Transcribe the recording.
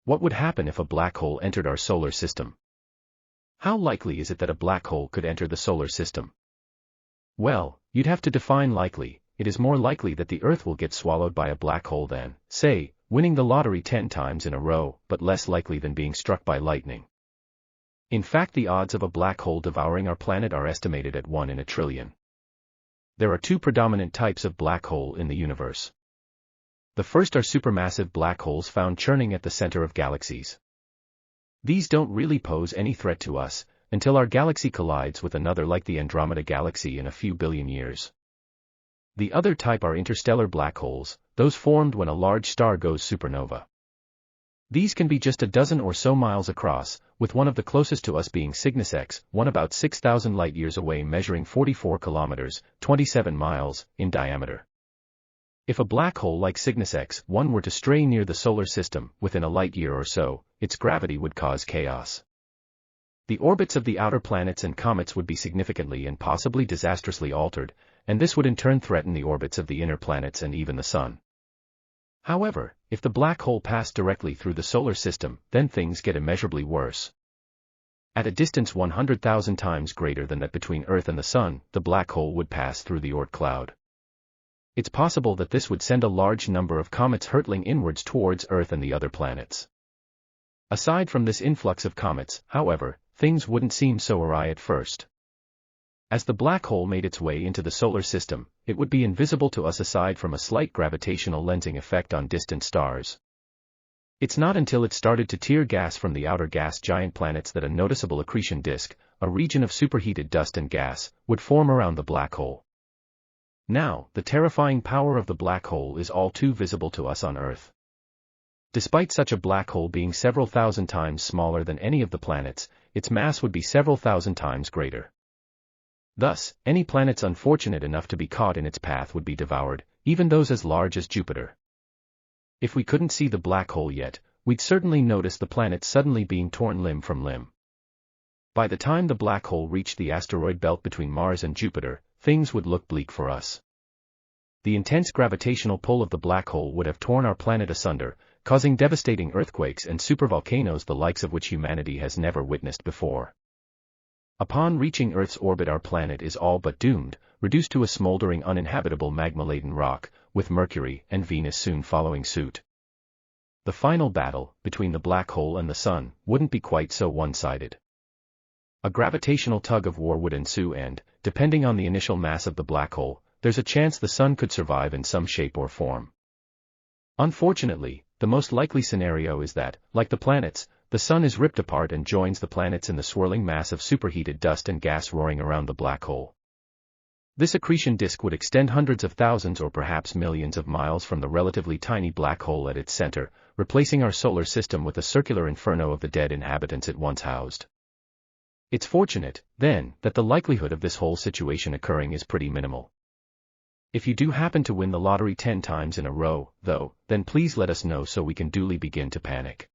What would happen if a black hole entered our solar system? How likely is it that a black hole could enter the solar system? Well, you'd have to define likely. It is more likely that the Earth will get swallowed by a black hole than, say, winning the lottery 10 times in a row, but less likely than being struck by lightning. In fact, the odds of a black hole devouring our planet are estimated at 1 in a trillion. There are two predominant types of black hole in the universe. The first are supermassive black holes found churning at the center of galaxies. These don't really pose any threat to us, until our galaxy collides with another like the Andromeda Galaxy in a few billion years. The other type are interstellar black holes, those formed when a large star goes supernova. These can be just a dozen or so miles across, with one of the closest to us being Cygnus X, one about 6,000 light-years away measuring 44 kilometers, 27 miles, in diameter. If a black hole like Cygnus X1 were to stray near the solar system, within a light-year or so, its gravity would cause chaos. The orbits of the outer planets and comets would be significantly and possibly disastrously altered, and this would in turn threaten the orbits of the inner planets and even the Sun. However, if the black hole passed directly through the solar system, then things get immeasurably worse. At a distance 100,000 times greater than that between Earth and the Sun, the black hole would pass through the Oort cloud. It's possible that this would send a large number of comets hurtling inwards towards Earth and the other planets. Aside from this influx of comets, however, things wouldn't seem so awry at first. As the black hole made its way into the solar system, it would be invisible to us aside from a slight gravitational lensing effect on distant stars. It's not until it started to tear gas from the outer gas giant planets that a noticeable accretion disk, a region of superheated dust and gas, would form around the black hole. Now, the terrifying power of the black hole is all too visible to us on Earth. Despite such a black hole being several thousand times smaller than any of the planets, its mass would be several thousand times greater. Thus, any planets unfortunate enough to be caught in its path would be devoured, even those as large as Jupiter. If we couldn't see the black hole yet, we'd certainly notice the planets suddenly being torn limb from limb. By the time the black hole reached the asteroid belt between Mars and Jupiter, things would look bleak for us. The intense gravitational pull of the black hole would have torn our planet asunder, causing devastating earthquakes and supervolcanoes the likes of which humanity has never witnessed before. Upon reaching Earth's orbit, our planet is all but doomed, reduced to a smoldering uninhabitable magma-laden rock, with Mercury and Venus soon following suit. The final battle, between the black hole and the Sun, wouldn't be quite so one-sided. A gravitational tug-of-war would ensue and, depending on the initial mass of the black hole, there's a chance the Sun could survive in some shape or form. Unfortunately, the most likely scenario is that, like the planets, the Sun is ripped apart and joins the planets in the swirling mass of superheated dust and gas roaring around the black hole. This accretion disk would extend hundreds of thousands or perhaps millions of miles from the relatively tiny black hole at its center, replacing our solar system with a circular inferno of the dead inhabitants it once housed. It's fortunate, then, that the likelihood of this whole situation occurring is pretty minimal. If you do happen to win the lottery 10 times in a row, though, then please let us know so we can duly begin to panic.